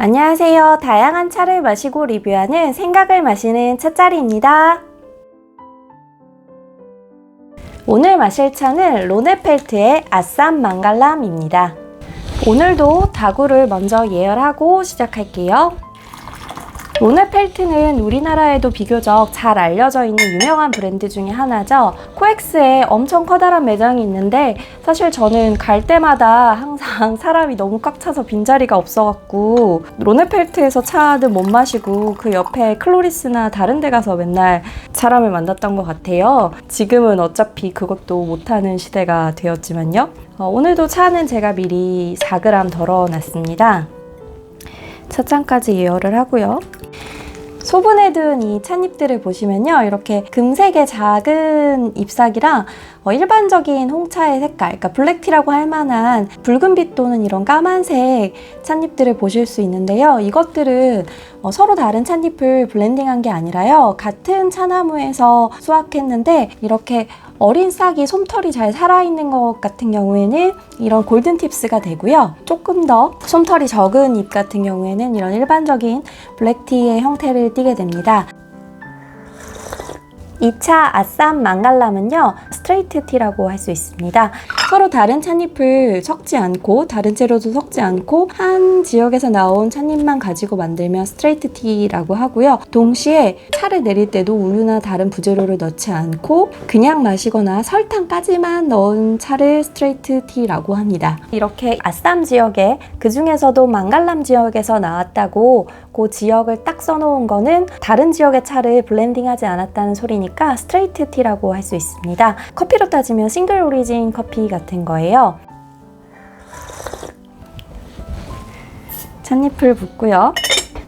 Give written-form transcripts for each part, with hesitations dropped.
안녕하세요. 다양한 차를 마시고 리뷰하는 생각을 마시는 차짜리입니다. 오늘 마실 차는 론네펠트의 아쌈 망갈람입니다. 오늘도 다구를 먼저 예열하고 시작할게요. 론네펠트는 우리나라에도 비교적 잘 알려져 있는 유명한 브랜드 중에 하나죠. 코엑스에 엄청 커다란 매장이 있는데 사실 저는 갈 때마다 항상 사람이 너무 꽉 차서 빈자리가 없어갖고 론네펠트에서 차는 못 마시고 그 옆에 클로리스나 다른 데 가서 맨날 사람을 만났던 것 같아요. 지금은 어차피 그것도 못하는 시대가 되었지만요. 오늘도 차는 제가 미리 4g 덜어놨습니다. 차장까지 예열을 하고요. 소분해 둔 이 찻잎들을 보시면요, 이렇게 금색의 작은 잎사귀랑 일반적인 홍차의 색깔, 그러니까 블랙티라고 할 만한 붉은빛 또는 이런 까만색 찻잎들을 보실 수 있는데요. 이것들은 서로 다른 찻잎을 블렌딩한 게 아니라요, 같은 차나무에서 수확했는데 이렇게 어린 싹이 솜털이 잘 살아있는 것 같은 경우에는 이런 골든 팁스가 되고요. 조금 더 솜털이 적은 잎 같은 경우에는 이런 일반적인 블랙티의 형태를 띠게 됩니다. 2차 아쌈 망갈람은요, 스트레이트 티라고 할 수 있습니다. 서로 다른 찻잎을 섞지 않고 다른 재료도 섞지 않고 한 지역에서 나온 찻잎만 가지고 만들면 스트레이트 티라고 하고요. 동시에 차를 내릴 때도 우유나 다른 부재료를 넣지 않고 그냥 마시거나 설탕까지만 넣은 차를 스트레이트 티라고 합니다. 이렇게 아쌈 지역에, 그 중에서도 망갈람 지역에서 나왔다고 그 지역을 딱 써놓은 거는 다른 지역의 차를 블렌딩하지 않았다는 소리니까 스트레이트 티라고 할 수 있습니다. 커피로 따지면 싱글 오리진 커피 같은 거예요. 찻잎을 붓고요.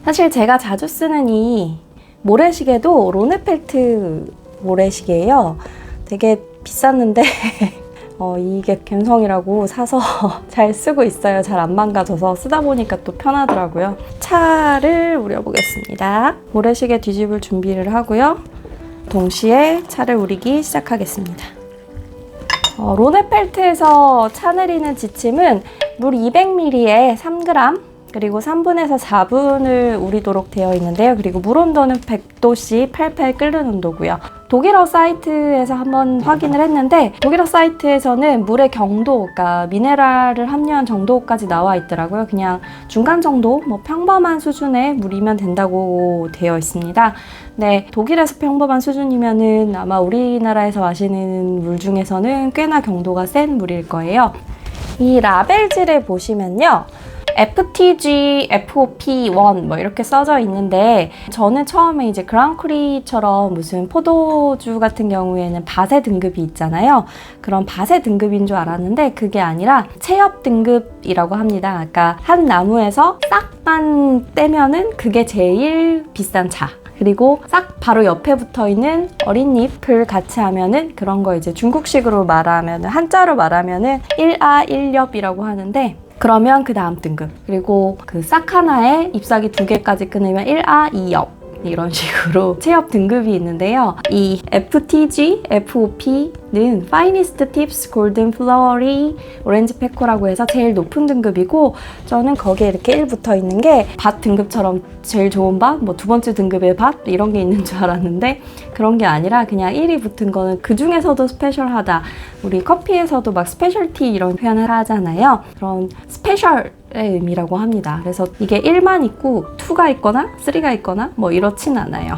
사실 제가 자주 쓰는 이 모래시계도 론네펠트 모래시계예요. 되게 비쌌는데 이게 갬성이라고 사서 잘 쓰고 있어요. 잘 안 망가져서 쓰다 보니까 또 편하더라고요. 차를 우려보겠습니다. 모래시계 뒤집을 준비를 하고요. 동시에 차를 우리기 시작하겠습니다. 론네펠트에서 차 내리는 지침은 물 200ml에 3g 그리고 3분에서 4분을 우리도록 되어 있는데요. 그리고 물 온도는 100도씨 팔팔 끓는 온도고요. 독일어 사이트에서 한번 확인을 했는데 독일어 사이트에서는 물의 경도, 그러니까 미네랄을 함유한 정도까지 나와 있더라고요. 그냥 중간 정도, 평범한 수준의 물이면 된다고 되어 있습니다. 네, 독일에서 평범한 수준이면은 아마 우리나라에서 마시는 물 중에서는 꽤나 경도가 센 물일 거예요. 이 라벨지를 보시면요, FTG, FOP1 이렇게 써져 있는데 저는 처음에 이제 그랑크리처럼 무슨 포도주 같은 경우에는 바세 등급이 있잖아요. 그런 바세 등급인 줄 알았는데 그게 아니라 체엽 등급이라고 합니다. 그러니까 한 나무에서 싹만 떼면은 그게 제일 비싼 차. 그리고 싹 바로 옆에 붙어 있는 어린 잎을 같이 하면은 그런 거 이제 중국식으로 말하면, 한자로 말하면은 1아 1엽이라고 하는데, 그러면 그 다음 등급, 그리고 그 싹 하나에 잎사귀 2개까지 끊으면 1아 2엽, 이런 식으로 체엽 등급이 있는데요. 이 FTG, FOP는 Finest Tips Golden Flowery Orange Peko라고 해서 제일 높은 등급이고, 저는 거기에 이렇게 1 붙어 있는 게 밭 등급처럼 제일 좋은 밭, 두 번째 등급의 밭 이런 게 있는 줄 알았는데 그런 게 아니라 그냥 1이 붙은 거는 그 중에서도 스페셜하다. 우리 커피에서도 막 스페셜티 이런 표현을 하잖아요. 그런 스페셜 의 의미라고 합니다. 그래서 이게 1만 있고 2가 있거나 3가 있거나 이렇진 않아요.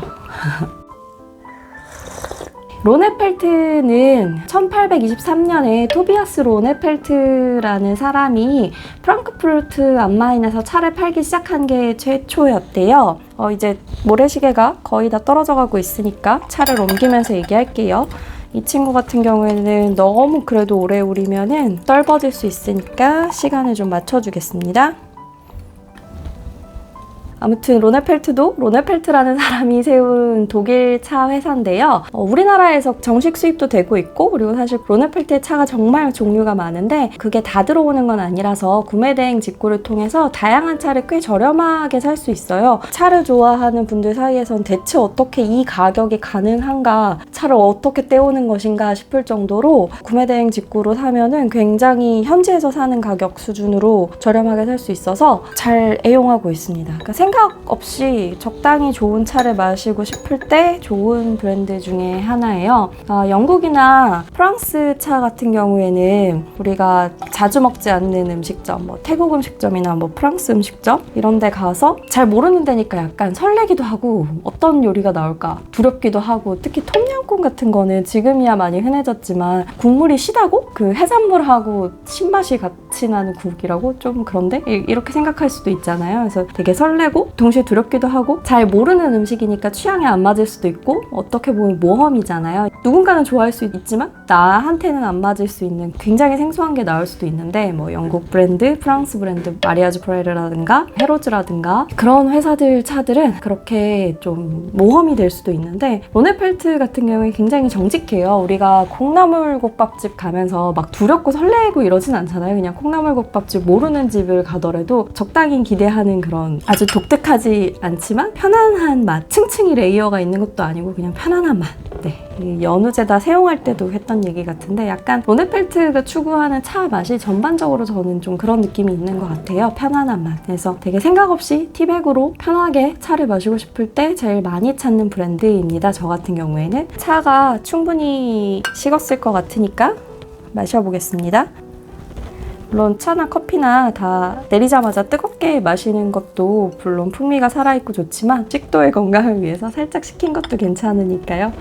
론네펠트는 1823년에 토비아스 론네펠트라는 사람이 프랑크푸르트 암마인에서 차를 팔기 시작한 게 최초였대요. 이제 모래시계가 거의 다 떨어져 가고 있으니까 차를 옮기면서 얘기할게요. 이 친구 같은 경우에는 너무 그래도 오래 우리면은 떫어질 수 있으니까 시간을 좀 맞춰주겠습니다. 아무튼 로네펠트라는 사람이 세운 독일 차 회사인데요. 우리나라에서 정식 수입도 되고 있고, 그리고 사실 로네펠트의 차가 정말 종류가 많은데 그게 다 들어오는 건 아니라서 구매대행 직구를 통해서 다양한 차를 꽤 저렴하게 살 수 있어요. 차를 좋아하는 분들 사이에선 대체 어떻게 이 가격이 가능한가, 차를 어떻게 떼오는 것인가 싶을 정도로 구매대행 직구로 사면은 굉장히 현지에서 사는 가격 수준으로 저렴하게 살 수 있어서 잘 애용하고 있습니다. 그러니까 생각 없이 적당히 좋은 차를 마시고 싶을 때 좋은 브랜드 중에 하나예요. 영국이나 프랑스 차 같은 경우에는 우리가 자주 먹지 않는 음식점, 뭐 태국 음식점이나 뭐 프랑스 음식점 이런 데 가서 잘 모르는 데니까 약간 설레기도 하고 어떤 요리가 나올까 두렵기도 하고, 특히 톰양꿍 같은 거는 지금이야 많이 흔해졌지만 국물이 시다고 그 해산물하고 신맛이 같이 나는 국이라고 좀 그런데? 이렇게 생각할 수도 있잖아요. 그래서 되게 설레고 동시에 두렵기도 하고, 잘 모르는 음식이니까 취향에 안 맞을 수도 있고, 어떻게 보면 모험이잖아요. 누군가는 좋아할 수 있지만 나한테는 안 맞을 수 있는 굉장히 생소한 게 나올 수도 있는데, 뭐 영국 브랜드, 프랑스 브랜드, 마리아주 프레르라든가 헤로즈라든가 그런 회사들 차들은 그렇게 좀 모험이 될 수도 있는데, 로네펠트 같은 경우에 굉장히 정직해요. 우리가 콩나물국밥집 가면서 막 두렵고 설레고 이러진 않잖아요. 그냥 콩나물국밥집 모르는 집을 가더라도 적당히 기대하는 그런 아주 독특하지 않지만 편안한 맛, 층층이 레이어가 있는 것도 아니고 그냥 편안한 맛. 네, 연우제다 사용할 때도 했던 얘기 같은데, 약간 로네펠트가 추구하는 차 맛이 전반적으로 저는 좀 그런 느낌이 있는 것 같아요. 편안한 맛. 그래서 되게 생각 없이 티백으로 편하게 차를 마시고 싶을 때 제일 많이 찾는 브랜드입니다. 저 같은 경우에는 차가 충분히 식었을 것 같으니까 마셔보겠습니다. 물론 차나 커피나 다 내리자마자 뜨겁게 마시는 것도 물론 풍미가 살아있고 좋지만 식도의 건강을 위해서 살짝 식힌 것도 괜찮으니까요.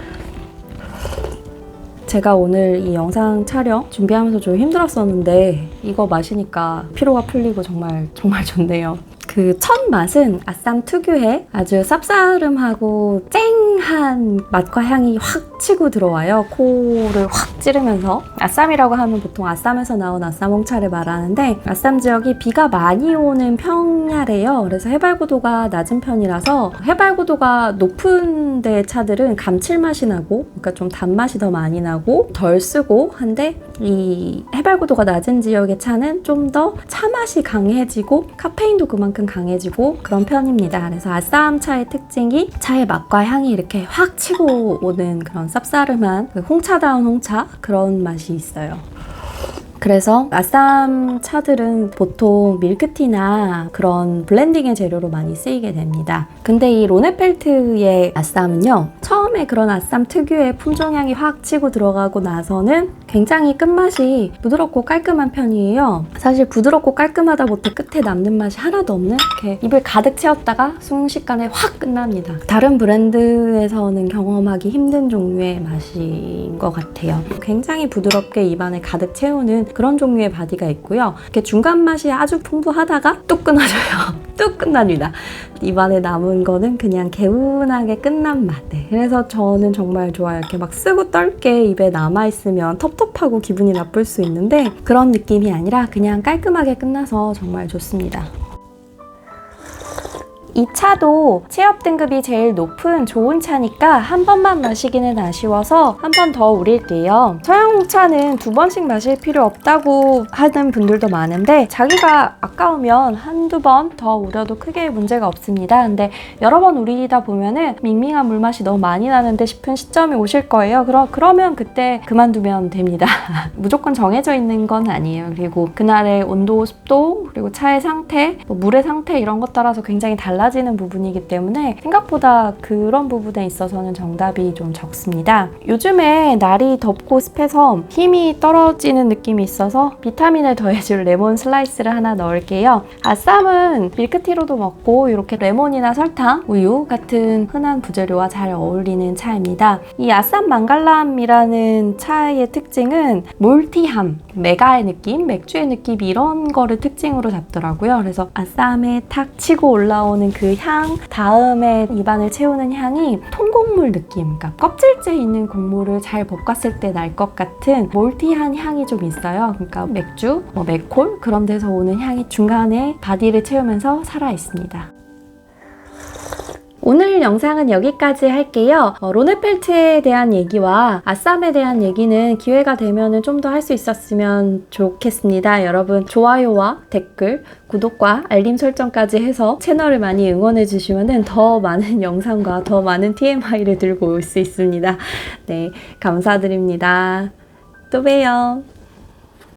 제가 오늘 이 영상 촬영 준비하면서 좀 힘들었었는데 이거 마시니까 피로가 풀리고 정말 좋네요. 그 첫 맛은 아쌈 특유의 아주 쌉싸름하고 쨍한 맛과 향이 확 치고 들어와요. 코를 확 찌르면서. 아쌈이라고 하면 보통 아쌈에서 나온 아쌈 홍차를 말하는데, 아쌈 지역이 비가 많이 오는 평야래요. 그래서 해발고도가 낮은 편이라서 해발고도가 높은 데 차들은 감칠맛이 나고, 그러니까 좀 단맛이 더 많이 나고 덜 쓰고 한데, 이 해발고도가 낮은 지역의 차는 좀 더 차맛이 강해지고 카페인도 그만큼 강해지고 그런 편입니다. 그래서 아쌈 차의 특징이 차의 맛과 향이 이렇게 확 치고 오는 그런 쌉싸름한 그 홍차다운 홍차, 그런 맛이 있어요. 그래서 아쌈 차들은 보통 밀크티나 그런 블렌딩의 재료로 많이 쓰이게 됩니다. 근데 이 로네펠트의 아쌈은요, 처음에 그런 아쌈 특유의 품종향이 확 치고 들어가고 나서는 굉장히 끝맛이 부드럽고 깔끔한 편이에요. 사실 부드럽고 깔끔하다 못해 끝에 남는 맛이 하나도 없는, 이렇게 입을 가득 채웠다가 순식간에 확 끝납니다. 다른 브랜드에서는 경험하기 힘든 종류의 맛인 것 같아요. 굉장히 부드럽게 입안에 가득 채우는 그런 종류의 바디가 있고요. 이렇게 중간 맛이 아주 풍부하다가 뚝 끊어져요. 뚝 끝납니다. 입안에 남은 거는 그냥 개운하게 끝난 맛. 네, 그래서 저는 정말 좋아요. 이렇게 막 쓰고 떫게 입에 남아있으면 텁텁하고 기분이 나쁠 수 있는데, 그런 느낌이 아니라 그냥 깔끔하게 끝나서 정말 좋습니다. 이 차도 취업 등급이 제일 높은 좋은 차니까 한 번만 마시기는 아쉬워서 한 번 더 우릴게요. 서양홍차는 2번씩 마실 필요 없다고 하는 분들도 많은데, 자기가 아까우면 한두 번 더 우려도 크게 문제가 없습니다. 근데 여러 번 우리다 보면은 밍밍한 물맛이 너무 많이 나는데 싶은 시점이 오실 거예요. 그러면 그때 그만두면 됩니다. 무조건 정해져 있는 건 아니에요. 그리고 그날의 온도, 습도, 그리고 차의 상태, 물의 상태 이런 것 따라서 굉장히 달라지는 부분이기 때문에 생각보다 그런 부분에 있어서는 정답이 좀 적습니다. 요즘에 날이 덥고 습해서 힘이 떨어지는 느낌이 있어서 비타민을 더해줄 레몬 슬라이스를 하나 넣을게요. 아쌈은 밀크티로도 먹고 이렇게 레몬이나 설탕, 우유 같은 흔한 부재료와 잘 어울리는 차입니다. 이 아쌈 망갈람이라는 차의 특징은 몰티함, 메가의 느낌, 맥주의 느낌 이런 거를 특징으로 잡더라고요. 그래서 아쌈에 탁 치고 올라오는 그 향, 다음에 입안을 채우는 향이 통곡물 느낌, 그러니까 껍질째 있는 곡물을 잘 볶았을 때 날 것 같은 몰티한 향이 좀 있어요. 그러니까 맥주, 맥콜 그런 데서 오는 향이 중간에 바디를 채우면서 살아있습니다. 오늘 영상은 여기까지 할게요. 론네펠트에 대한 얘기와 아쌈에 대한 얘기는 기회가 되면 좀 더 할 수 있었으면 좋겠습니다. 여러분 좋아요와 댓글, 구독과 알림 설정까지 해서 채널을 많이 응원해 주시면 더 많은 영상과 더 많은 TMI를 들고 올 수 있습니다. 네, 감사드립니다. 또 봬요.